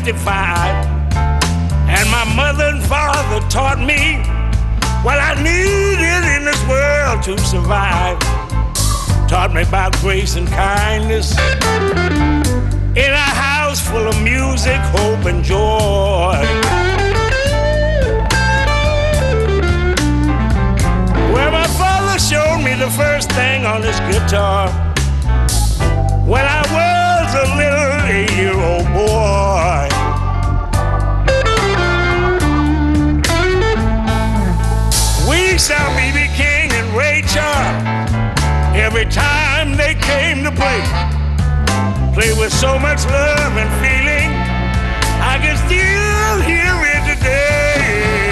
65. And my mother and father taught me what I needed in this world to survive. Taught me about grace and kindness in a house full of music, hope, and joy. Well, my father showed me the first thing on his guitar when I was a little 8-year-old boy. We saw B.B. King and Ray Charles every time they came to play. Play with so much love and feeling, I can still hear it today.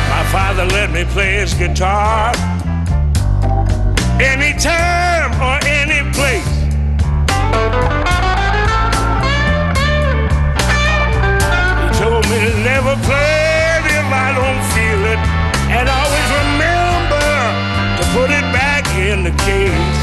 My father let me play his guitar anytime or any place. He told me to never play it if I don't feel it, and always remember to put it back in the case.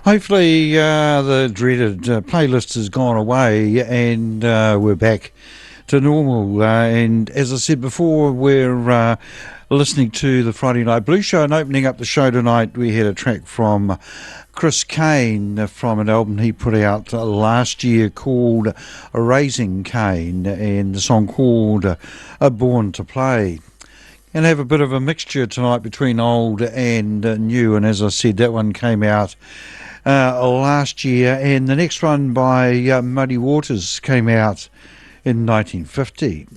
Hopefully the dreaded playlist has gone away and we're back to normal. And as I said before, we're listening to the Friday Night Blues Show, and opening up the show tonight we had a track from Chris Kane from an album he put out last year called Raising Cain, and the song called Born to Play. And have a bit of a mixture tonight between old and new, and as I said, that one came out last year, and the next one by Muddy Waters came out in 1950.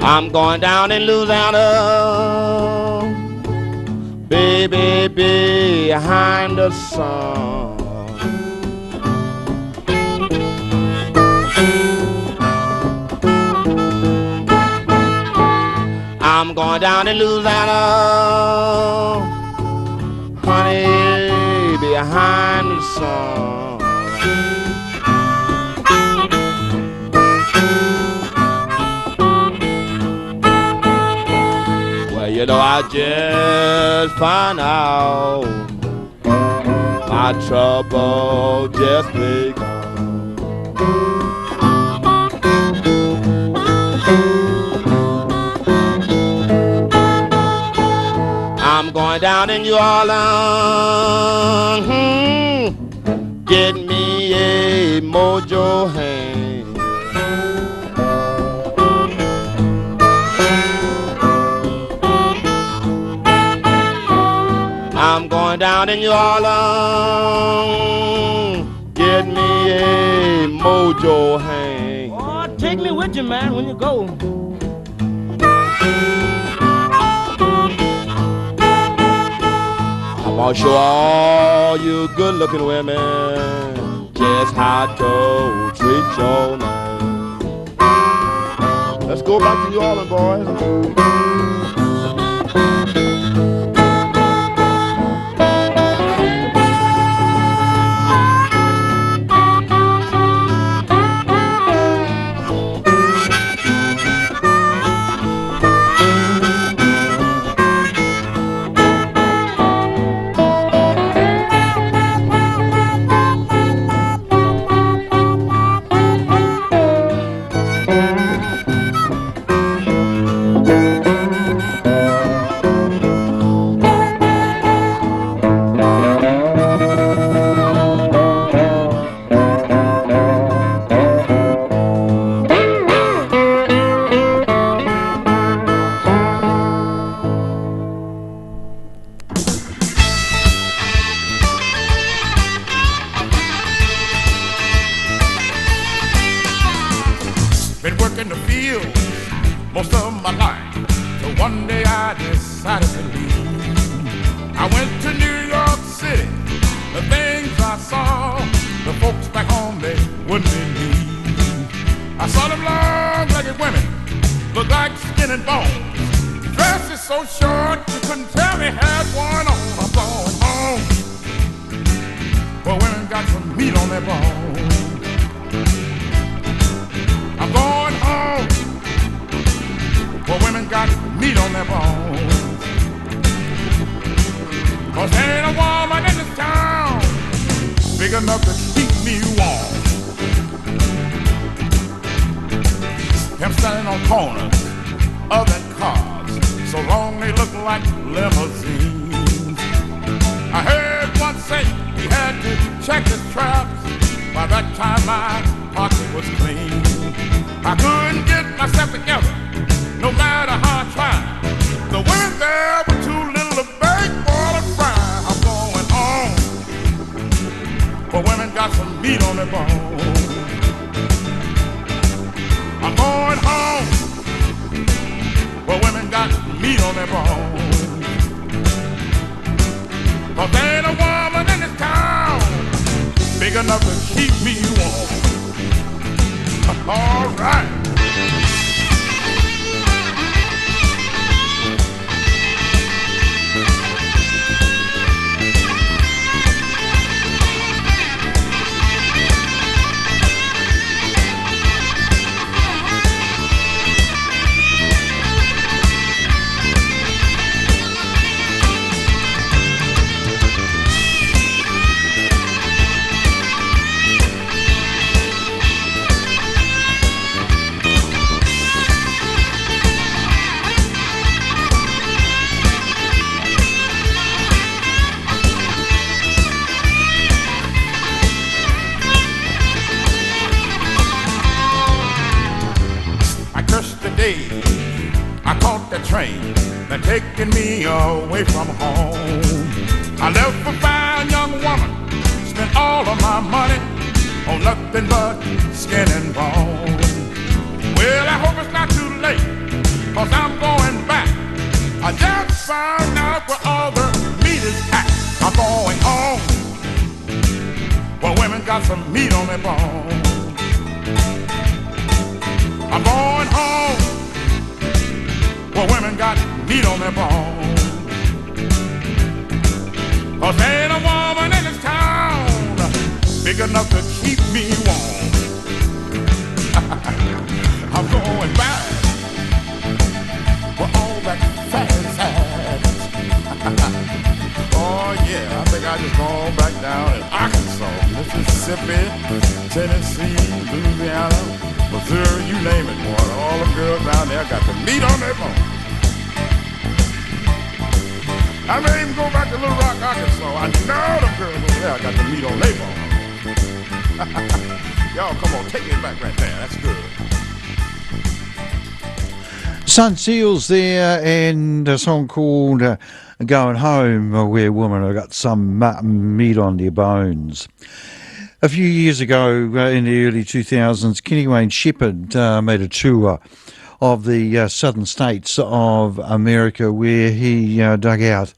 I'm going down in Louisiana, baby, behind the sun. I'm going down in Louisiana, honey, behind the sun. You know, I just found out my trouble just begun. I'm going down in New Orleans, get me a motel. mojo hang. I'm going down in New Orleans, get me a mojo hang. Oh, take me with you, man, when you go. I'm gonna show all you good-looking women just how to treat your man. Let's go back to New Orleans, boys. Been working the field most of my life, so one day I decided to leave. I went to New York City, the things I saw, the folks back home they wouldn't believe. I saw them long-legged women, look like skin and bones, dresses so short you couldn't tell they had one on. I'm going home, but women got some meat on their bones. I'm going home, where women got meat on their bones. 'Cause there ain't a woman in this town big enough to keep me warm. Them standing on corners of that cars, so long they look like limousines. I heard one say he had to check his traps. By that time my pocket was clean. I couldn't get myself together, no matter how I tried. The women there were too little to bake for the fry. I'm going home, but women got some meat on their bones. I'm going home, but women got meat on their bones. 'Cause there ain't a woman in this town big enough to keep me warm. All right. I caught the train that taking me away from home. I left a fine young woman, spent all of my money on nothing but skin and bone. Well, I hope it's not too late, 'cause I'm going back. I just found out where all the meat is at. I'm going home, where women got some meat on their bones. I'm going home, where women got meat on their bones. 'Cause there ain't a woman in this town big enough to keep me warm. I'm going back where all that fat is at. Oh yeah, I think I just gone back down in Arkansas, Mississippi, Tennessee, Louisiana, Missouri, you name it, boy. All them girls down there got the meat on their bones. I may even go back to Little Rock, Arkansas. I know them girls over there got the meat on their bones. Y'all, come on, take me back right there. That's good. Sun Seals there, and a song called Going Home, where women have got some meat on their bones. A few years ago, in the early 2000s, Kenny Wayne Shepherd made a tour of the southern states of America, where he dug out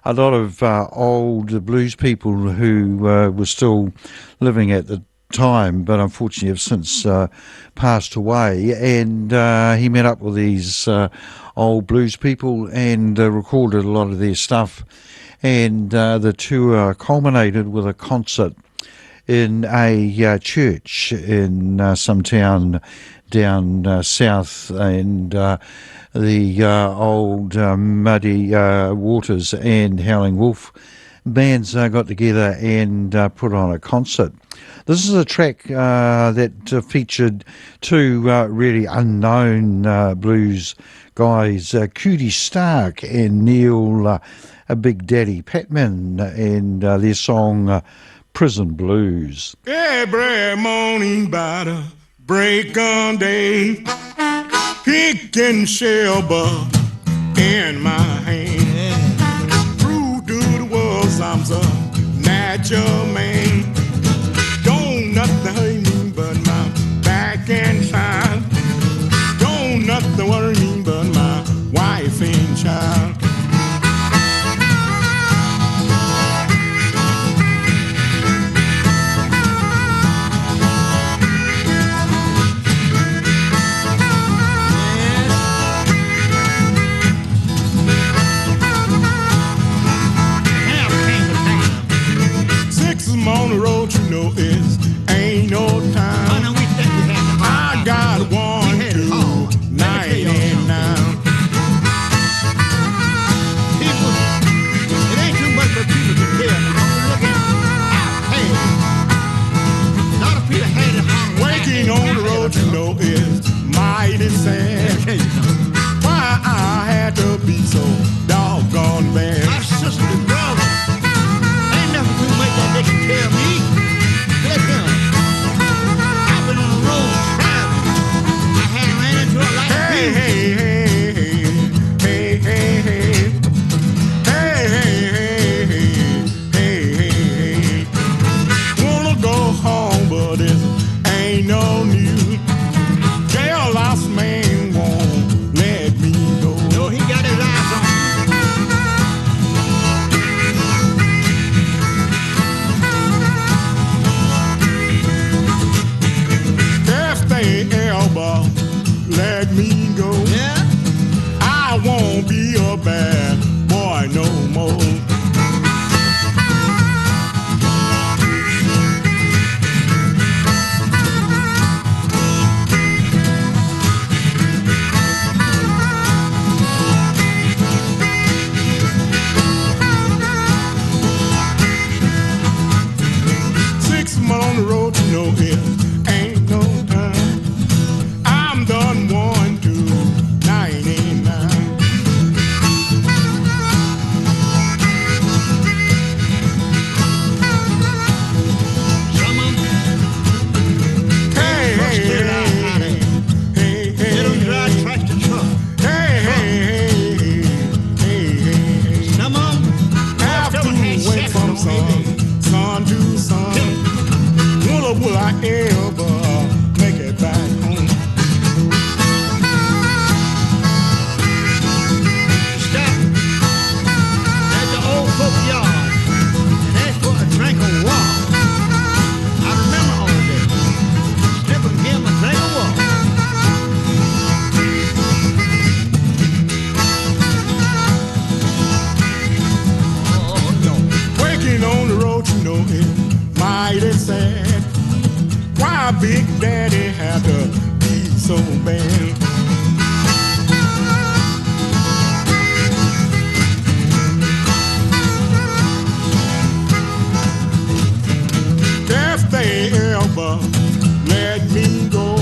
a lot of old blues people who were still living at the time, but unfortunately have since passed away. And he met up with these old blues people and recorded a lot of their stuff. And the tour culminated with a concert in a church in some town down south, and the old Muddy Waters and Howling Wolf bands got together and put on a concert. This is a track that featured two really unknown blues guys, Cootie Stark and Neil Big Daddy Patman, and their song Prison Blues. Every morning by the break of day, picking shell bug in my hand. Through to the world, I'm a natural man. Don't nothing hurt me but my back and side. Don't nothing worry me but my wife and child. I'm on the road, you know it ain't no time. I got 1, 2, 99. People, it ain't too much for people to tell me. Look at hey, a lot of people had it on. Waking on the road, you know it's mighty sad. Why I had to be so doggone bad. My sister and brother, ain't nothing too much that they can tell me. Listen, I've been on the road traveling. I had ran into a lot of people. Hey, hey, hey, hey, hey, hey, hey, hey, hey. Wanna go home, but it ain't no news. Jail lost man won't let me go. No, he got his eyes on me. If they ever let me go, Yeah? I won't be a bad boy no more. Six months on the road, you know it ain't no time. I'm done 1, 2, 99. Some of them, Hey, hey, still out hey, hey, they don't hey, drive tractor truck. hey, hey, hey, hey. Some of them, Have to wait from sun to sun. Will I ever make it back home? stop at the old folk yard and ask for a drink of water. I remember all that. Slip and give him a drink of water. Oh, no. Waking on the road, you know it mighty sad. Why Big Daddy had to be so bad? If they ever let me go,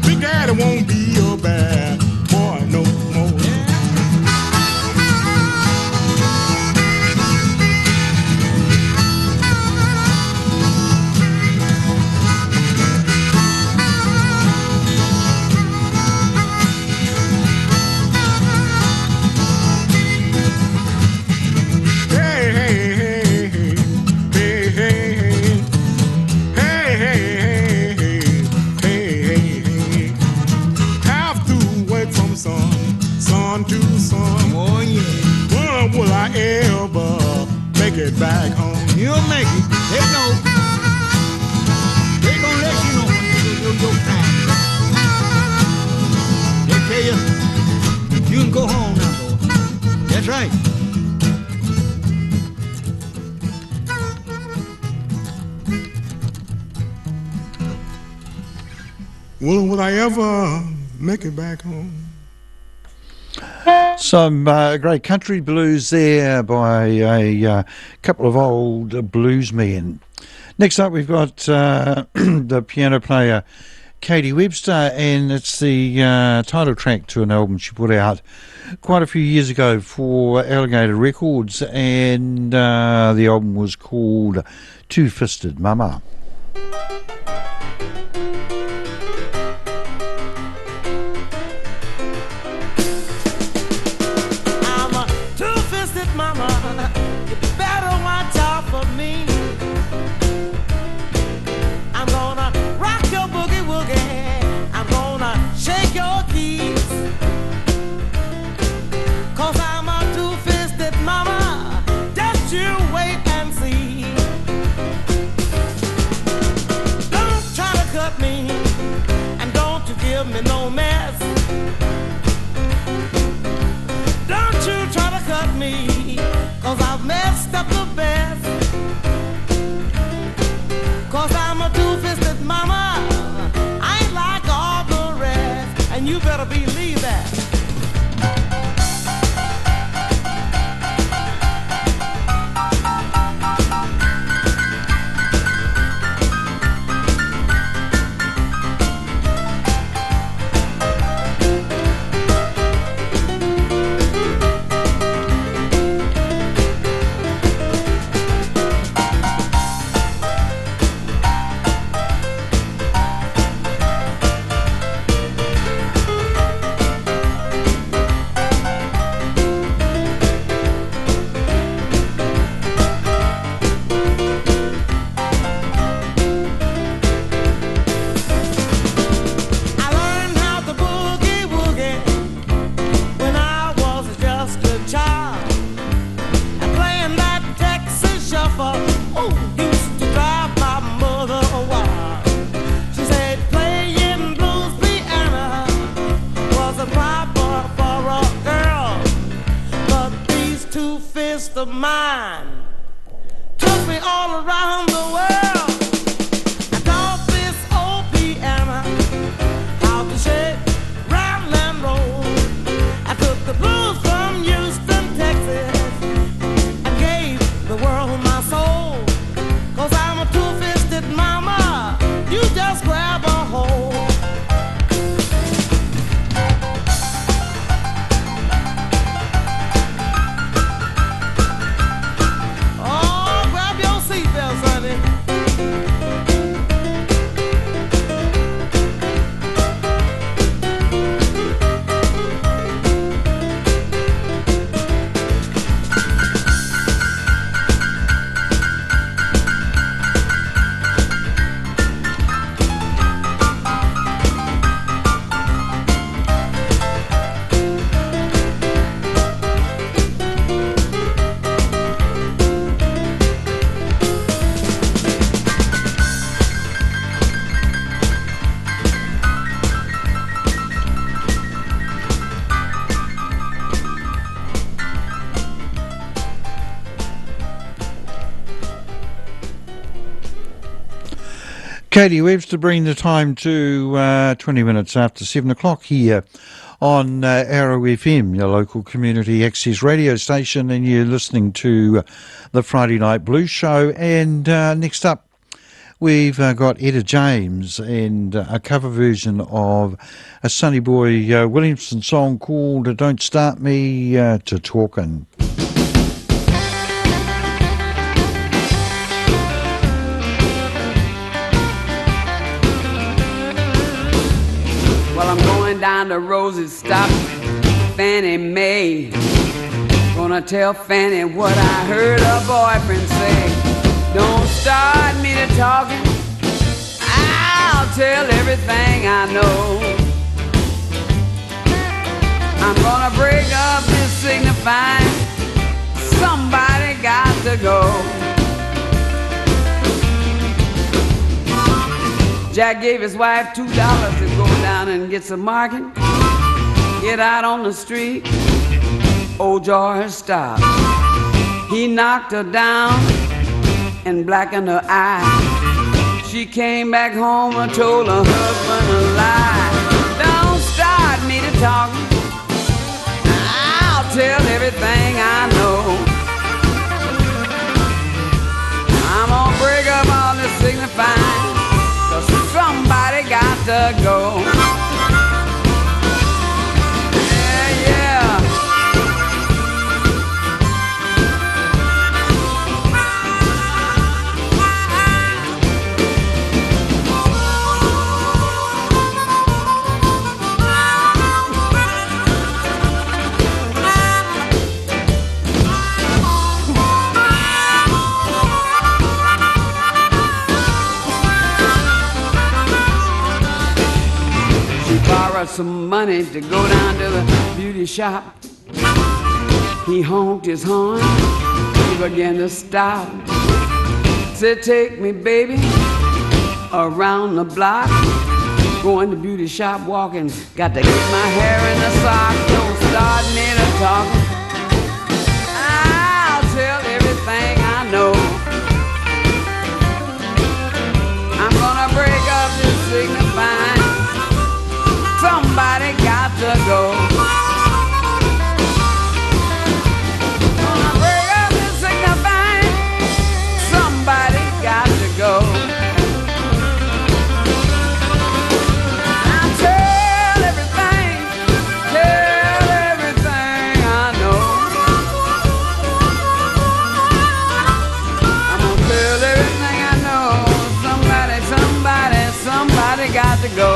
Big Daddy won't be a bad boy no more. Will I ever make it back home? Some great country blues there by a couple of old blues men. Next up, we've got the piano player Katie Webster, and it's the title track to an album she put out quite a few years ago for Alligator Records, and the album was called Two-Fisted Mama. I'm a two-fisted mama, you better watch out for me. I'm gonna rock your boogie-woogie, I'm gonna shake your keys, 'cause I'm a two-fisted mama, just you wait and see. Don't try to cut me, and don't you give me no mess. Don't you try to cut me, 'cause I've messed up the best. 'Cause I'm a two-fisted mama, I ain't like all the rest, and you better believe that. I learned how to boogie-woogie when I was just a child. And playing that Texas shuffle, used to drive my mother wild. She said playing blues piano wasn't proper for a girl, but these two fists of mine took me all around the world. I taught this old piano how to shake, rattle, and roll. I took the blues from Houston, Texas, and gave the world my soul. 'Cause I'm a two-fisted mama, you just grab a hold. Oh, grab your seatbelts, honey. Katie Webster, bring the time to 20 minutes after 7 o'clock here on Arrow FM, your local community access radio station, and you're listening to the Friday Night Blues Show. And next up, we've got Etta James and a cover version of a Sonny Boy Williamson song called Don't Start Me to Talkin'. Well, I'm going down to Rosie's stop, Fannie Mae. Gonna tell Fannie what I heard her boyfriend say. Don't start me to talking, I'll tell everything I know. I'm gonna break up this signifying, somebody got to go. Jack gave his wife $2 to go down and get some market. Get out on the street, old George stopped. He knocked her down and blackened her eye. She came back home and told her husband a lie. borrow some money to go down to the beauty shop. He honked his horn, he began to stop. Said, take me, baby, around the block. Going to beauty shop, walking, got to get my hair in the sock. Don't start me to talking. I'll tell everything I know. I'm gonna break up this signifying. Somebody got to go. Gonna break up this signifying. Somebody got to go. I'll tell everything I know. I'm gonna tell everything I know. Somebody got to go.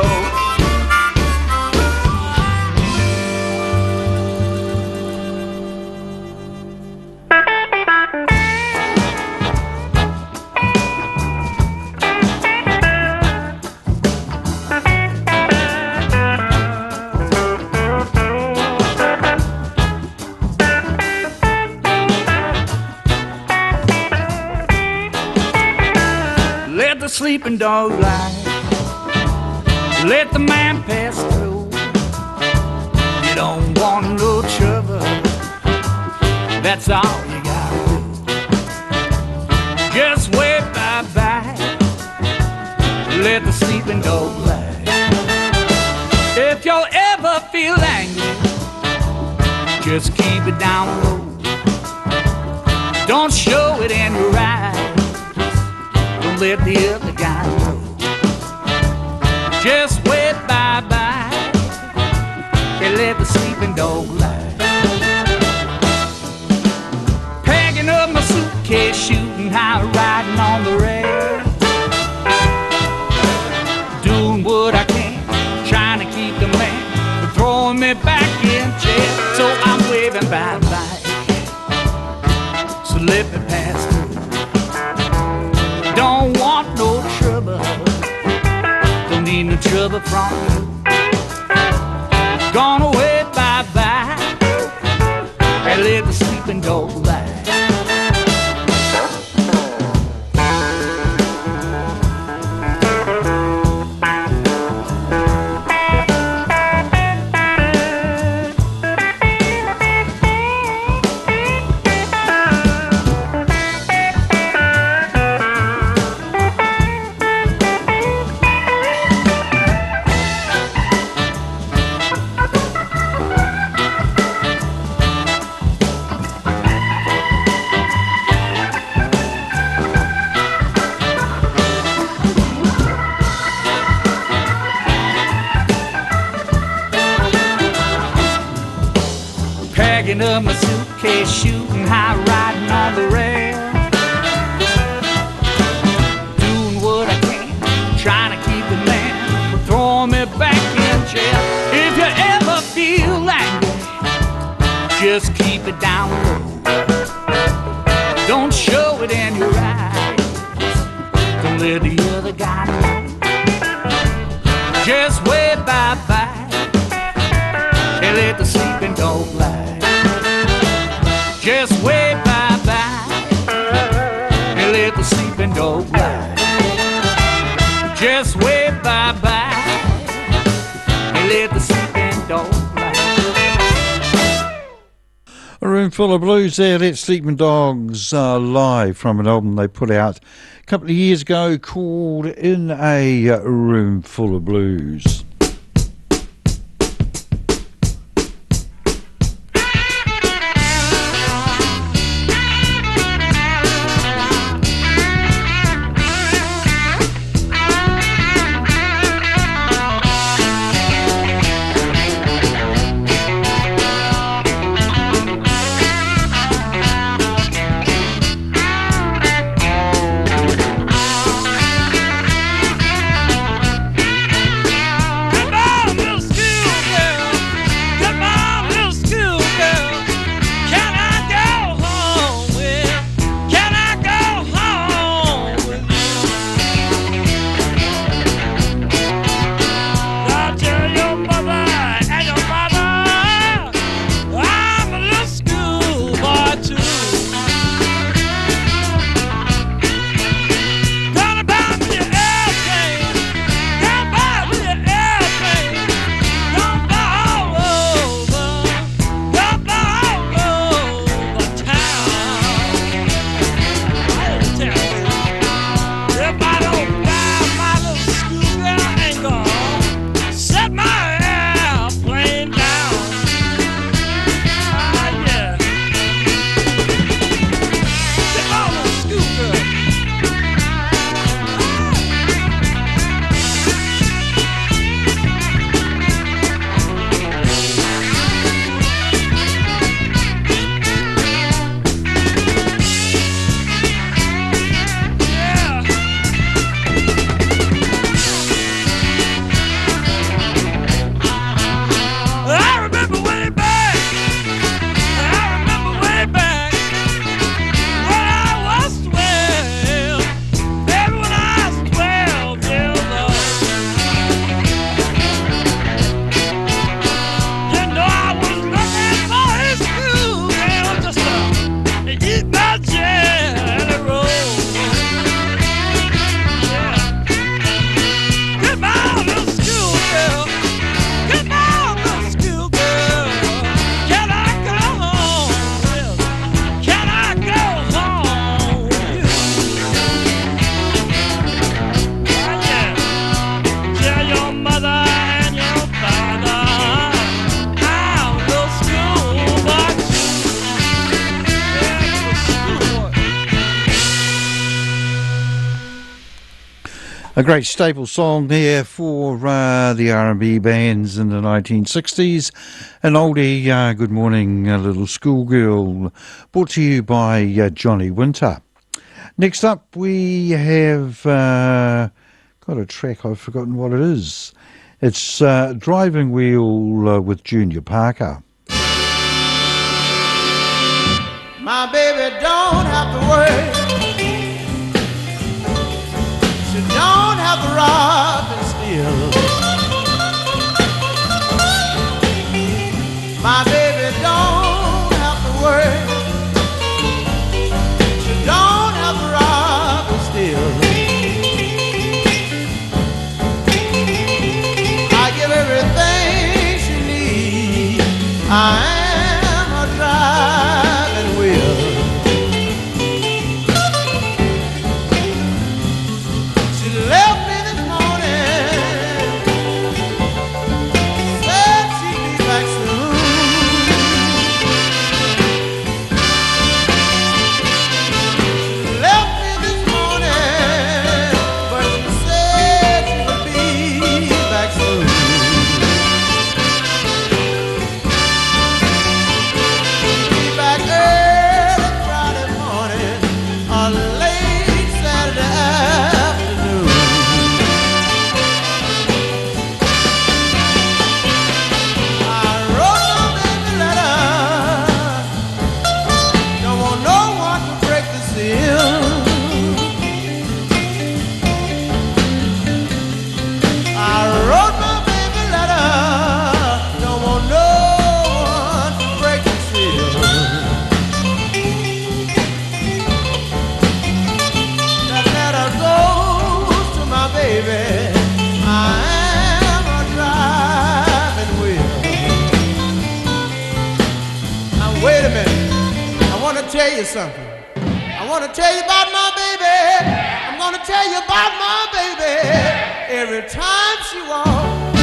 Let the sleeping dog lie. Let the man pass through. You don't want no trouble. That's all you gotta do. Just wave bye-bye. Let the sleeping dog lie. If you ever feel angry, just keep it down low. Don't show it in your eyes. Don't let the other guy know. Just wave bye-bye and let the sleeping dog lie. Packing up my suitcase, shooting high, riding on the rail. Doing what I can, trying to keep the man from throwing me back in jail. So I'm waving bye-bye, so let me pass through. Don't want no trouble, don't need no trouble from you. Gonna wait bye-bye and let the sleeping dog lie. Packing up my suitcase, shooting high, riding on the rail. Doing what I can, trying to keep the man from throwing me back in jail. If you ever feel angry, just keep it down low. Don't show it in your eyes. Don't let the other guy know. Just wave bye-bye and let the sleeping dog lie. Just wave bye-bye and let the sleeping dog lie. Just wave bye-bye and let the sleeping dog lie. A room full of blues there. Let Sleeping Dogs Lie, from an album they put out a couple of years ago called In a Room Full of Blues. A great staple song there for the R&B bands in the 1960s. An oldie, Good Morning Little Schoolgirl, brought to you by Johnny Winter. Next up we have got a track, I've forgotten what it is. It's Driving Wheel with Junior Parker. My baby don't have to worry. She don't have to rob and steal. My baby don't have to worry. She don't have to rob and steal. I give everything she needs. I am a driving wheel. She left me this morning, said she'd be back soon. She left me this morning, but she said she would be back soon. Be back early Friday morning or late Saturday afternoon. I wrote my baby letter, don't want no one to break the seal. I wrote my baby letter, don't want no one to break the seal. That letter goes to my baby. I am a driving wheel. Now wait a minute. I want to tell you something. I want to tell you about my baby. I'm going to tell you about my baby. Every time she walks,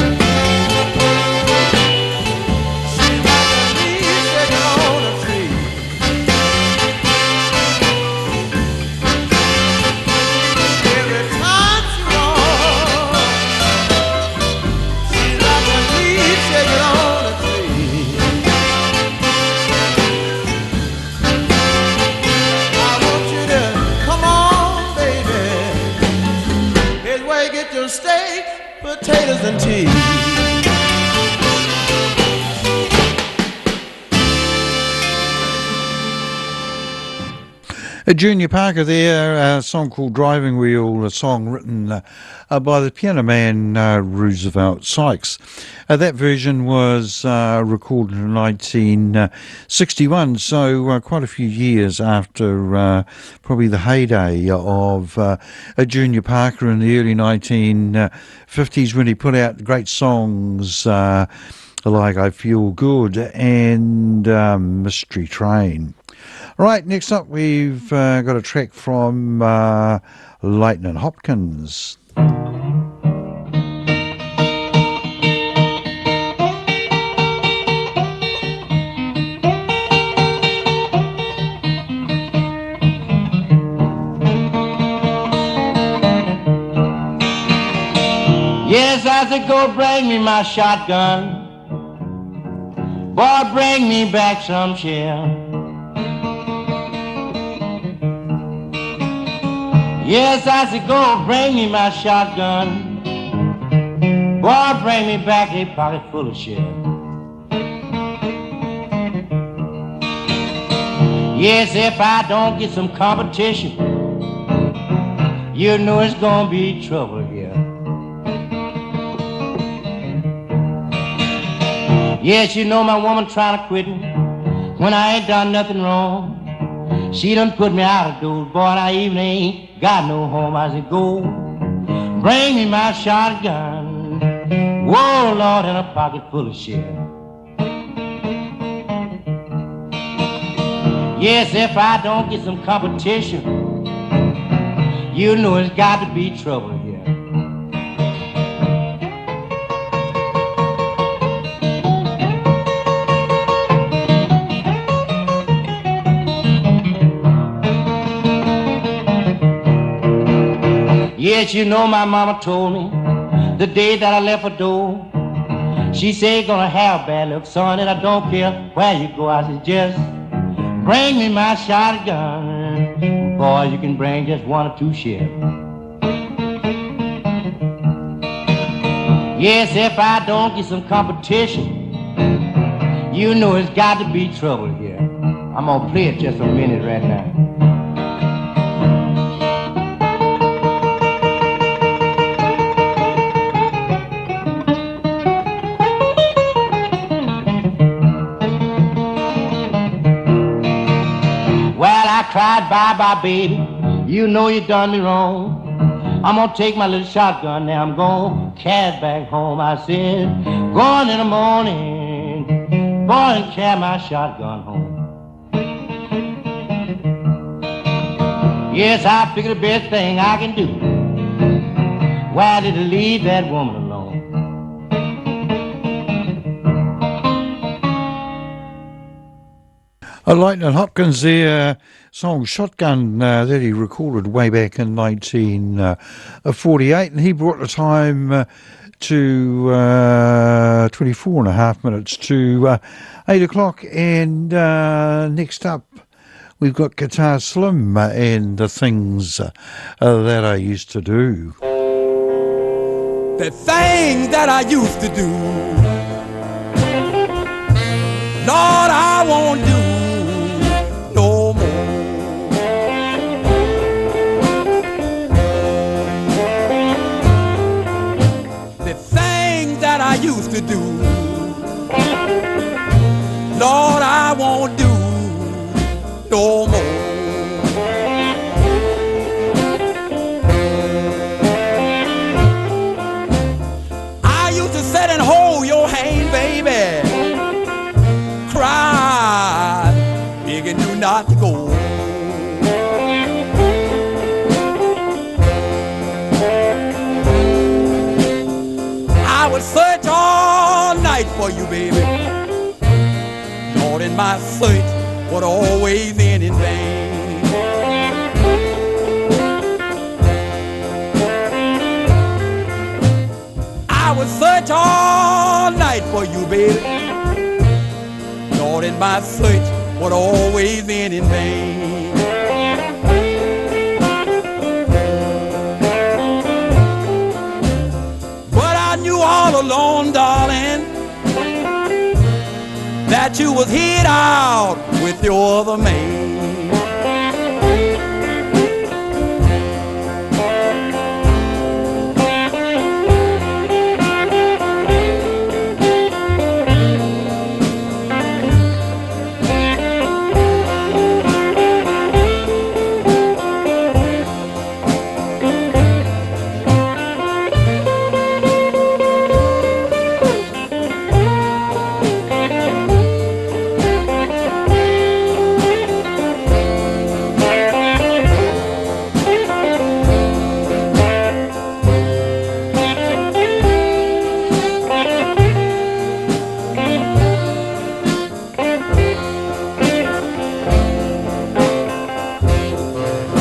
she's like a leaf shaking on a tree. Every time she walks, she's like a leaf shaking on a tree. I want you to come on, baby. Here's where you get your steak, potatoes, and tea. Junior Parker there, a song called Driving Wheel, a song written by the piano man Roosevelt Sykes. That version was recorded in 1961, so quite a few years after probably the heyday of Junior Parker in the early 1950s, when he put out great songs like I Feel Good and Mystery Train. Right, next up we've got a track from Lightnin' Hopkins. Yes, I said, go bring me my shotgun. Boy, bring me back some shell. Yes, I said, go bring me my shotgun. Boy, bring me back a pocket full of shell. Yes, if I don't get some competition, you know it's gonna be trouble here. Yes, you know my woman trying to quit me when I ain't done nothing wrong. She done put me out of doors, boy, and I even ain't got no home. I said, go, bring me my shotgun. Whoa, Lord, and a pocket full of shell. Yes, if I don't get some competition, you know it's got to be trouble here. Yes, you know my mama told me the day that I left her door. She said, gonna have bad luck, son, and I don't care where you go. I said, just bring me my shotgun. Boy, you can bring just one or two shells. Yes, if I don't get some competition, you know it's got to be trouble here. I'm gonna play it just a minute right now. Well, I cried bye-bye, baby. You know you done me wrong. I'm gonna take my little shotgun now. I'm gonna carry it back home. I said, going in the morning, boy, and carry my shotgun home. Yes, I figured the best thing I can do, why did I leave that woman alone? Lightning Hopkins there, song Shotgun that he recorded way back in 1948, and he brought the time to 24 and a half minutes to 8 o'clock, and next up we've got Guitar Slim and the things that I used to do. The things that I used to do, Lord, I won't do no more. The things that I used to do, Lord, I won't do no more. I used to sit and hold your hand, baby, cry, begging you not to go. I would search all night for you, baby. Lord, in my search would always end in vain. I would search all night for you, baby. Lord, in my search would always end in vain. But I knew all along, darling, that you was hid out with your other man.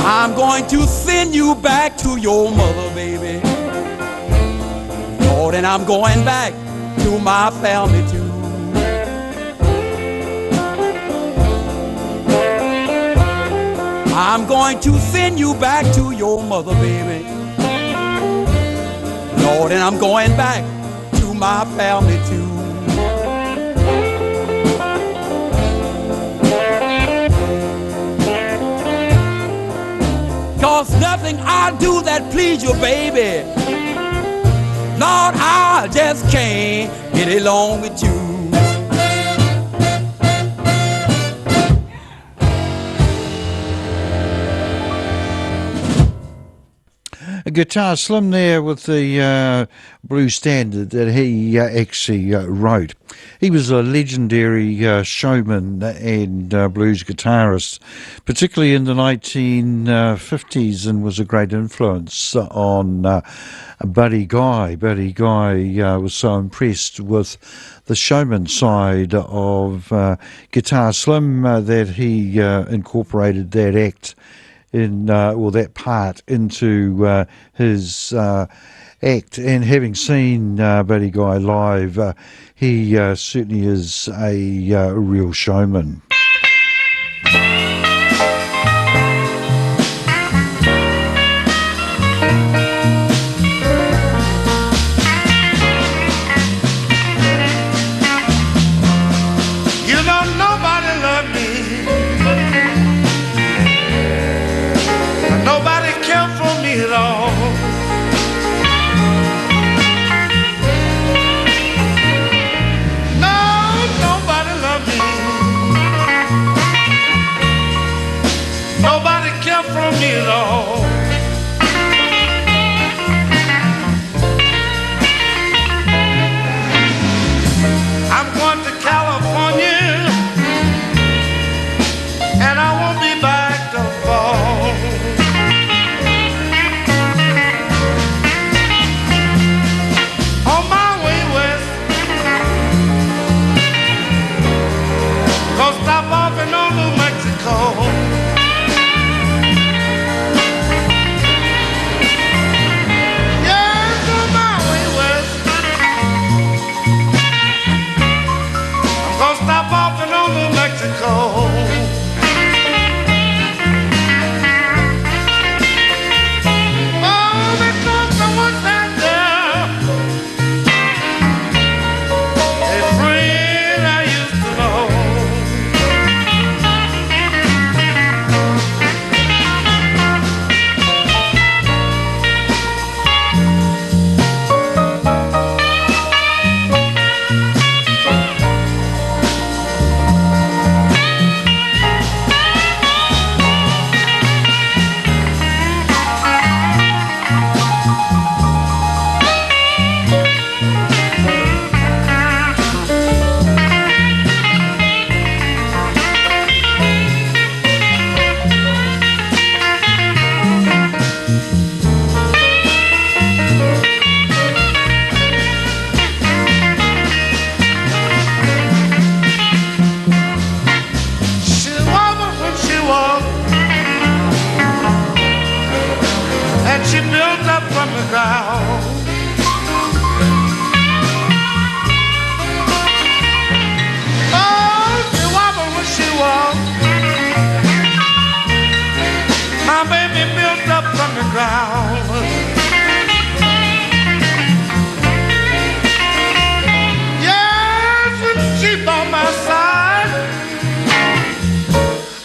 I'm going to send you back to your mother, baby. Lord, and I'm going back to my family too. I'm going to send you back to your mother, baby. Lord, and I'm going back to my family too. 'Cause nothing I'll do that please you, baby. Lord, I just can't get along with you. A Guitar Slim there with the blues standard that he actually wrote. He was a legendary showman and blues guitarist, particularly in the 1950s, and was a great influence on Buddy Guy. Buddy Guy was so impressed with the showman side of Guitar Slim that he incorporated that act in or that part into his act. And having seen Buddy Guy live, he certainly is a real showman.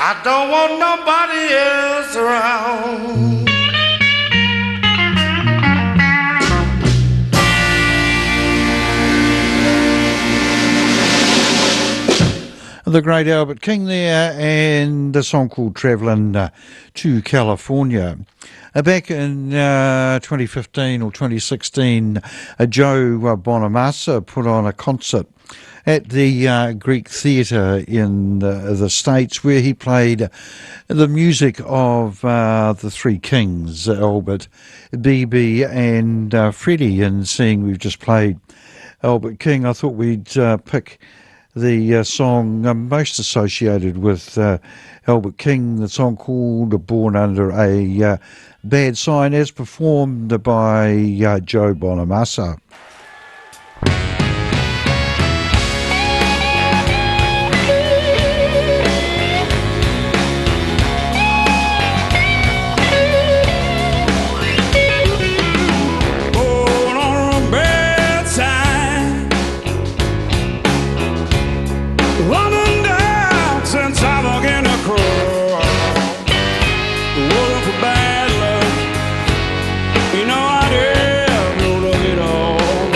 I don't want nobody else around. The great Albert King there, and a song called Travelling to California. Back in 2015 or 2016, Joe Bonamassa put on a concert at the Greek Theatre in the States, where he played the music of the three kings, Albert, BB and Freddie. And seeing we've just played Albert King, I thought we'd pick the song most associated with Albert King, the song called Born Under a Bad Sign, as performed by Joe Bonamassa. Bad luck, you know I did know of it all.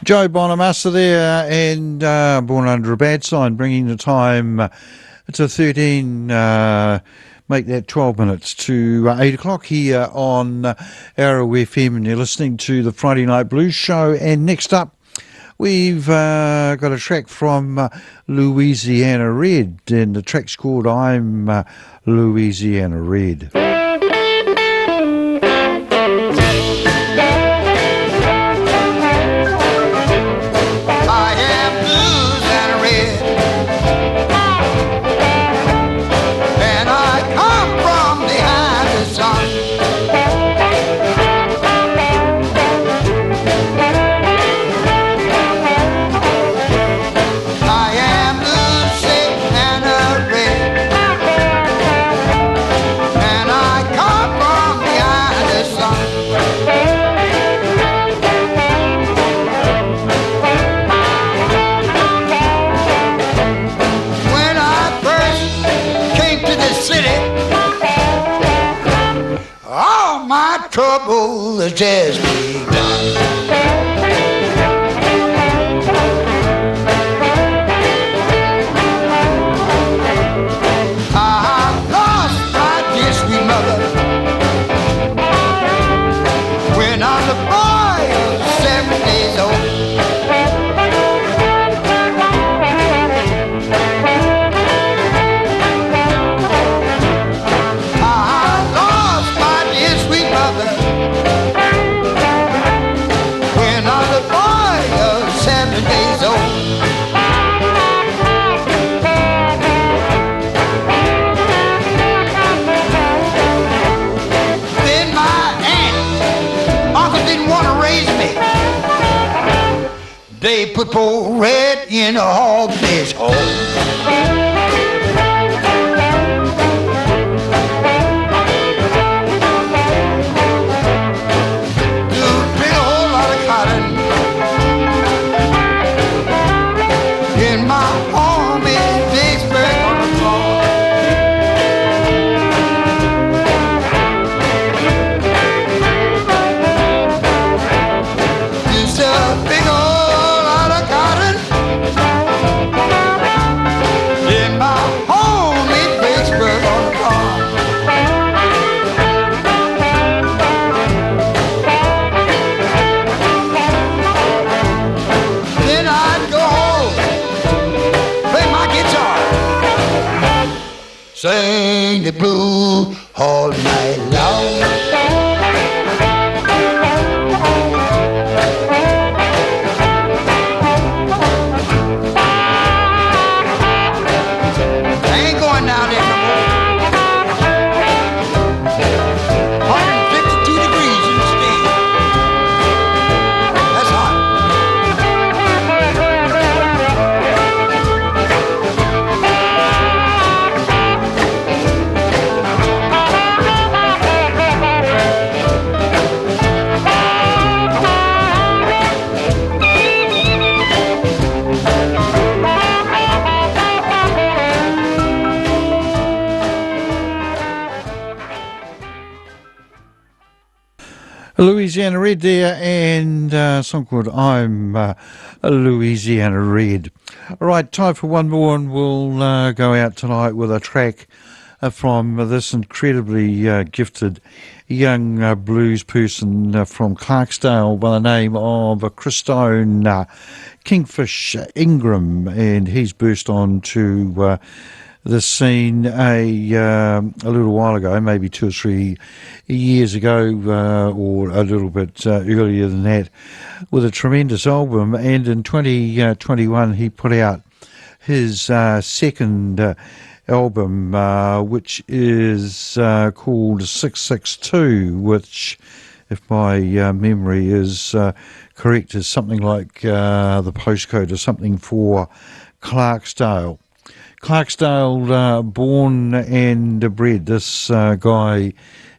Joe Bonamassa there, and Born Under a Bad Sign, bringing the time to 13, make that 12 minutes to 8 o'clock here on Arrow FM, and you're listening to the Friday Night Blues Show. And next up, we've got a track from Louisiana Red, and the track's called I'm Louisiana Red. Trouble has just begun. I lost my dear sweet mother when I was a boy of 7 days old. I lost my dear sweet mother when I was a boy of 7 days old. Then my aunt, uncle didn't want to raise me. They put poor Red in a hog-fish hole. In my home in Vicksburg, Arkansas. Just a big old lot of cotton in my home in Vicksburg, Arkansas. Then I'd go home, play my guitar, sing the blues all night long. I ain't going down there no more. 152 degrees in the state. That's hot. Louisiana Red there, and a song called I'm Louisiana Red. All right, time for one more, and we'll go out tonight with a track from this incredibly gifted young blues person from Clarksdale by the name of Christone Kingfish Ingram, and he's burst on to the scene a little while ago, maybe 2 or 3 years ago, or a little bit earlier than that, with a tremendous album. And in 2021 he put out his second album, which is called 662, which, if my memory is correct, is something like the postcode or something for Clarksdale. Clarksdale, born and bred. This guy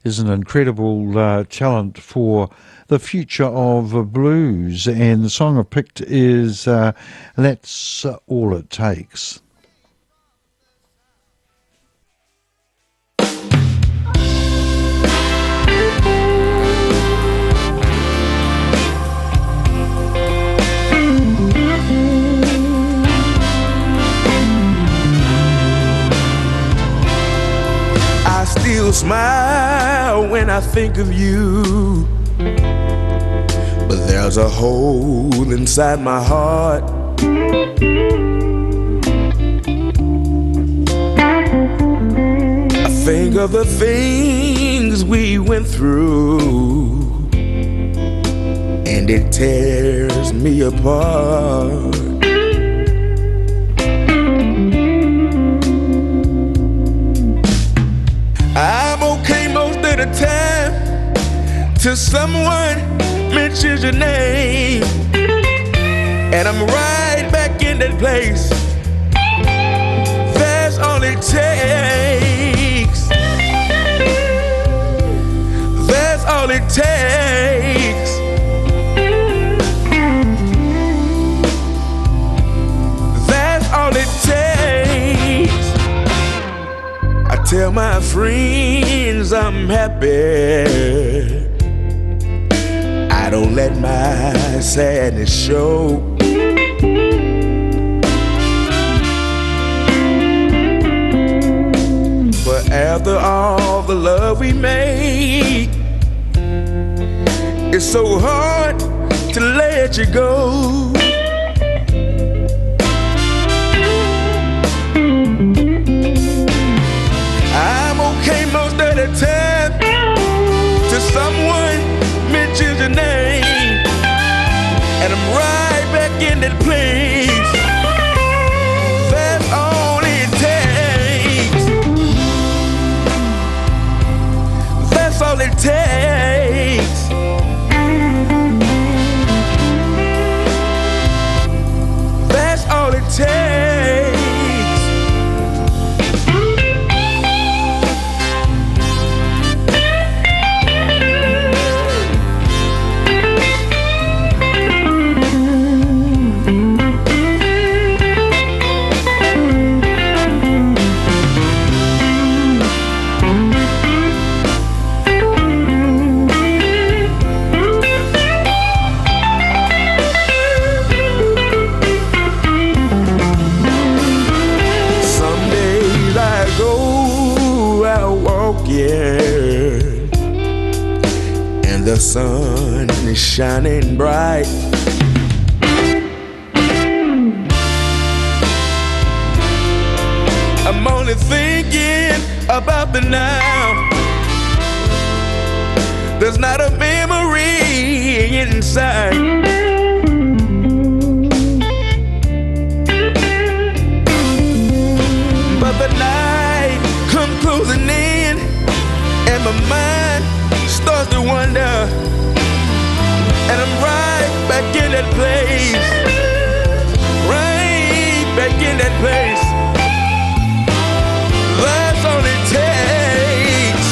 is an incredible talent for the future of blues, and the song I've picked is That's All It Takes. still smile when I think of you, but there's a hole inside my heart. I think of the things we went through, and it tears me apart. I'm okay most of the time till someone mentions your name, and I'm right back in that place. That's all it takes. That's all it takes. That's all it takes. I tell my friends I'm happy. I don't let my sadness show. But after all the love we made, it's so hard to let you go. I'm okay most of the time till someone mentions your name, and I'm right back in that place. That's all it takes. That's all it takes. That's all it takes. And the sun is shining bright. I'm only thinking about the now. There's not a memory inside. But the night comes closing in, and my mind starts to wonder, and I'm right back in that place, right back in that place. That's all it takes.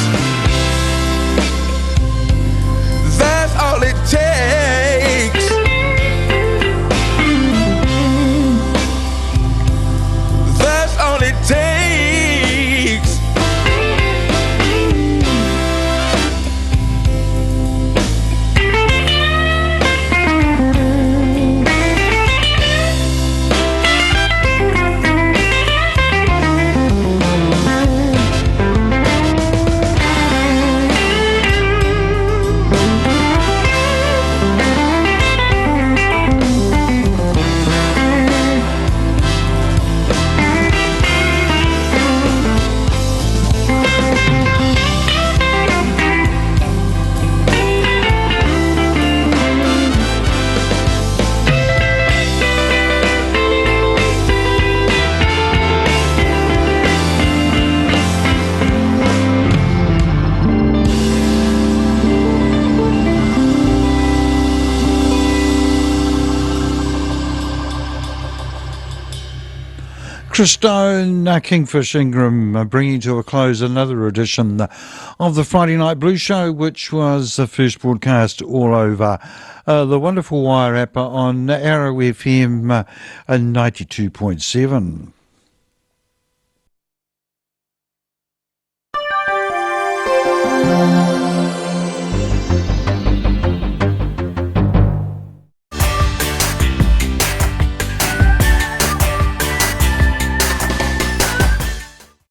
That's all it takes. That's all it takes. Chris Stone, Kingfish Ingram, bringing to a close another edition of the Friday Night Blues Show, which was first broadcast all over the wonderful Wairarapa on Arrow FM 92.7.